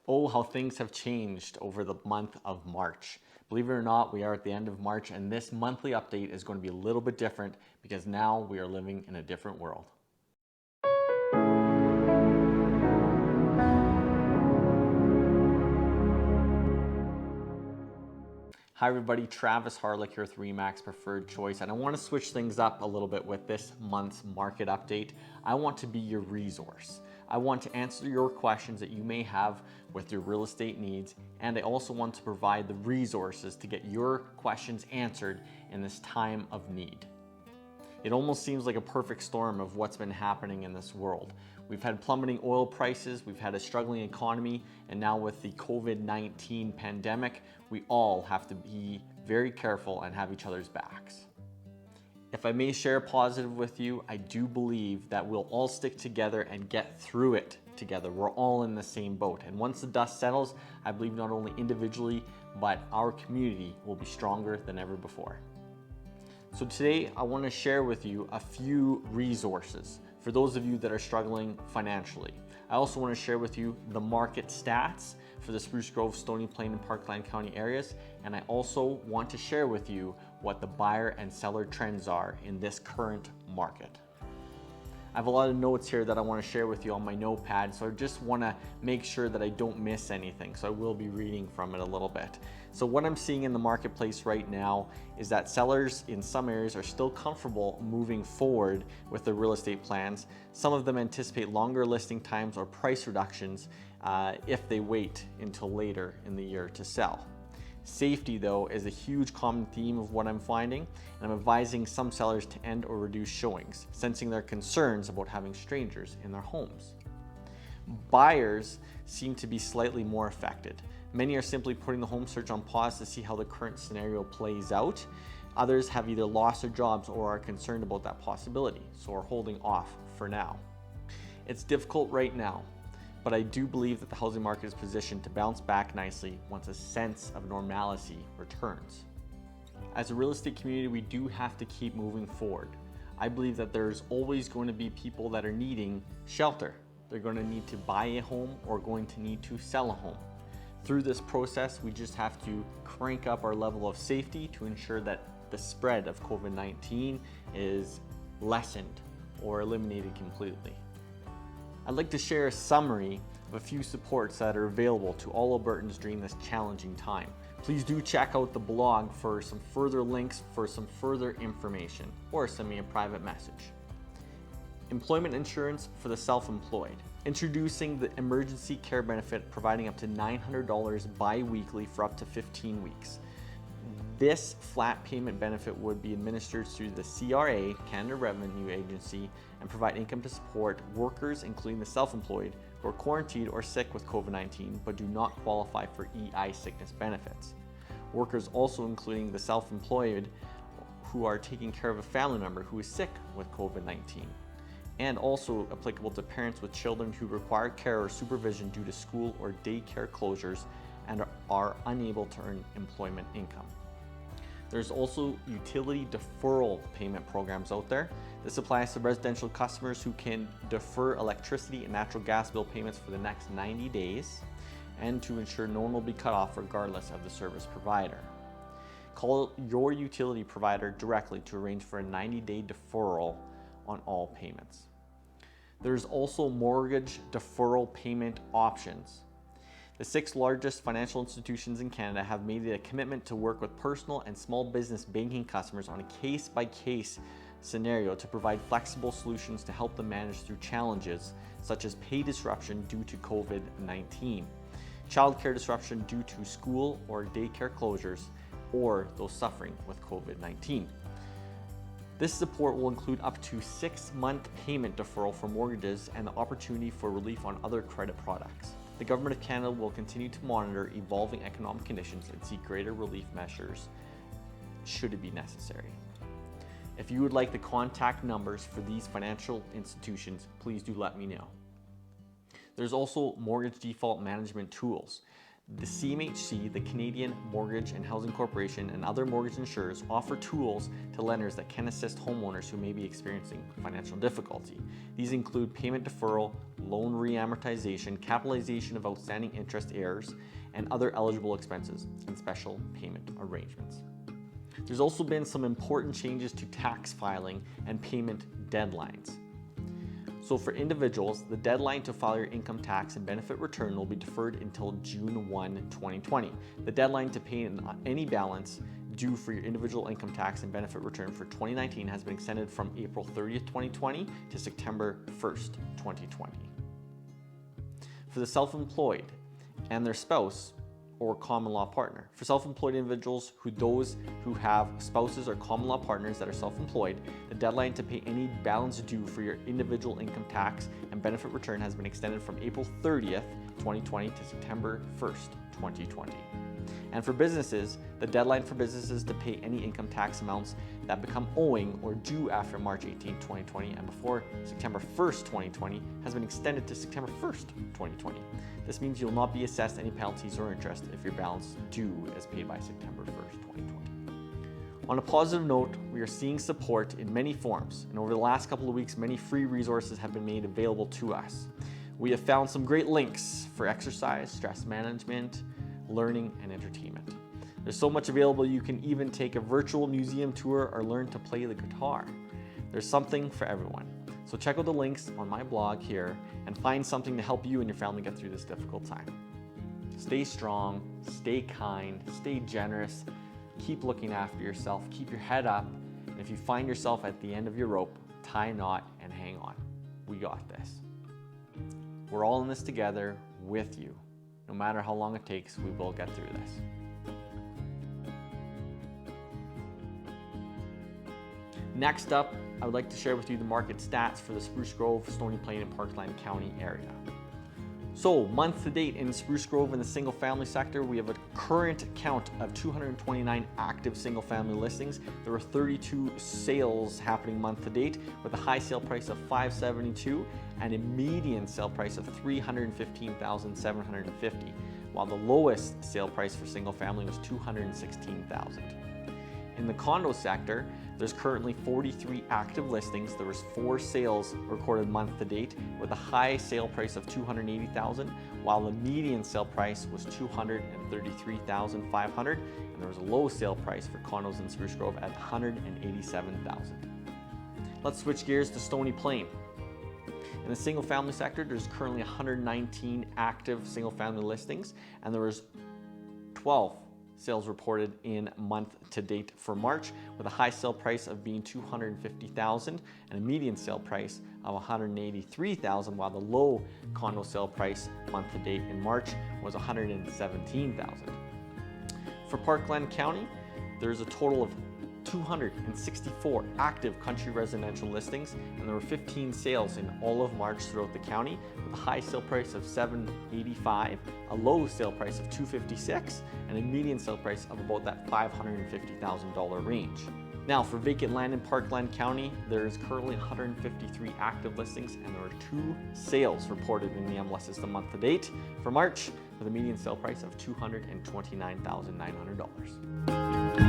Oh, how things have changed over the month of March. Believe it or not, we are at the end of March, and this monthly update is going to be a little bit different because now we are living in a different world. Hi everybody, Travis Hawryluk here with RE/MAX Preferred Choice, and I want to switch things up a little bit with this month's market update. I want to be your resource. I want to answer your questions that you may have with your real estate needs, and I also want to provide the resources to get your questions answered in this time of need. It almost seems like a perfect storm of what's been happening in this world. We've had plummeting oil prices, we've had a struggling economy, and now with the COVID-19 pandemic, we all have to be very careful and have each other's backs. If I may share a positive with you, I do believe that we'll all stick together and get through it together. We're all in the same boat. And once the dust settles, I believe not only individually, but our community will be stronger than ever before. So today I want to share with you a few resources for those of you that are struggling financially. I also want to share with you the market stats for the Spruce Grove, Stony Plain, and Parkland County areas. And I also want to share with you what the buyer and seller trends are in this current market. I have a lot of notes here that I want to share with you on my notepad, so I just want to make sure that I don't miss anything. So I will be reading from it a little bit. So what I'm seeing in the marketplace right now is that sellers in some areas are still comfortable moving forward with their real estate plans. Some of them anticipate longer listing times or price reductions if they wait until later in the year to sell. Safety, though, is a huge common theme of what I'm finding, and I'm advising some sellers to end or reduce showings, sensing their concerns about having strangers in their homes. Buyers seem to be slightly more affected. Many are simply putting the home search on pause to see how the current scenario plays out. Others have either lost their jobs or are concerned about that possibility, so are holding off for now. It's difficult right now, but I do believe that the housing market is positioned to bounce back nicely once a sense of normalcy returns. As a real estate community, we do have to keep moving forward. I believe that there's always going to be people that are needing shelter. They're going to need to buy a home or going to need to sell a home. Through this process, we just have to crank up our level of safety to ensure that the spread of COVID-19 is lessened or eliminated completely. I'd like to share a summary of a few supports that are available to all Albertans during this challenging time. Please do check out the blog for some further links for some further information, or send me a private message. Employment insurance for the self-employed. Introducing the emergency care benefit, providing up to $900 bi-weekly for up to 15 weeks. This flat payment benefit would be administered through the CRA, Canada Revenue Agency, and provide income to support workers, including the self-employed, who are quarantined or sick with COVID-19 but do not qualify for EI sickness benefits. Workers also including the self-employed who are taking care of a family member who is sick with COVID-19. And also applicable to parents with children who require care or supervision due to school or daycare closures and are unable to earn employment income. There's also utility deferral payment programs out there. This applies to residential customers who can defer electricity and natural gas bill payments for the next 90 days and to ensure no one will be cut off regardless of the service provider. Call your utility provider directly to arrange for a 90-day deferral on all payments. There's also mortgage deferral payment options. The 6 largest financial institutions in Canada have made it a commitment to work with personal and small business banking customers on a case-by-case scenario to provide flexible solutions to help them manage through challenges such as pay disruption due to COVID-19, childcare disruption due to school or daycare closures, or those suffering with COVID-19. This support will include up to 6-month payment deferral for mortgages and the opportunity for relief on other credit products. The Government of Canada will continue to monitor evolving economic conditions and seek greater relief measures should it be necessary. If you would like the contact numbers for these financial institutions, please do let me know. There's also mortgage default management tools. The CMHC, the Canadian Mortgage and Housing Corporation, and other mortgage insurers offer tools to lenders that can assist homeowners who may be experiencing financial difficulty. These include payment deferral, loan reamortization, capitalization of outstanding interest arrears, and other eligible expenses, and special payment arrangements. There's also been some important changes to tax filing and payment deadlines. So for individuals, the deadline to file your income tax and benefit return will be deferred until June 1, 2020. The deadline to pay any balance due for your individual income tax and benefit return for 2019 has been extended from April 30th, 2020 to September 1st, 2020. For the self-employed and their spouse or common law partner. For self-employed individuals, those who have spouses or common law partners that are self-employed, the deadline to pay any balance due for your individual income tax and benefit return has been extended from April 30th, 2020 to September 1st, 2020. And for businesses, the deadline for businesses to pay any income tax amounts that become owing or due after March 18, 2020 and before September 1st, 2020 has been extended to September 1st, 2020. This means you'll not be assessed any penalties or interest if your balance due is paid by September 1st, 2020. On a positive note, we are seeing support in many forms, and over the last couple of weeks, many free resources have been made available to us. We have found some great links for exercise, stress management, learning, and entertainment. There's so much available, you can even take a virtual museum tour or learn to play the guitar. There's something for everyone. So check out the links on my blog here and find something to help you and your family get through this difficult time. Stay strong, stay kind, stay generous, keep looking after yourself, keep your head up, and if you find yourself at the end of your rope, tie a knot and hang on. We got this. We're all in this together with you. No matter how long it takes, we will get through this. Next up, I would like to share with you the market stats for the Spruce Grove, Stony Plain, and Parkland County area. So, month to date in Spruce Grove in the single family sector, we have a current count of 229 active single family listings. There were 32 sales happening month to date with a high sale price of $572 and a median sale price of $315,750, while the lowest sale price for single family was $216,000. In the condo sector, there's currently 43 active listings. There was 4 sales recorded month to date with a high sale price of $280,000, while the median sale price was $233,500, and there was a low sale price for condos in Spruce Grove at $187,000. Let's switch gears to Stony Plain. In the single family sector, there's currently 119 active single family listings, and there was 12 sales reported in month to date for March, with a high sale price of being $250,000 and a median sale price of $183,000, while the low condo sale price month to date in March was $117,000. For Parkland County, there's a total of 264 active country residential listings, and there were 15 sales in all of March throughout the county, with a high sale price of $785, a low sale price of $256, and a median sale price of about that $550,000 range. Now, for vacant land in Parkland County, there is currently 153 active listings, and there were 2 sales reported in the MLS system month to date for March, with a median sale price of $229,900.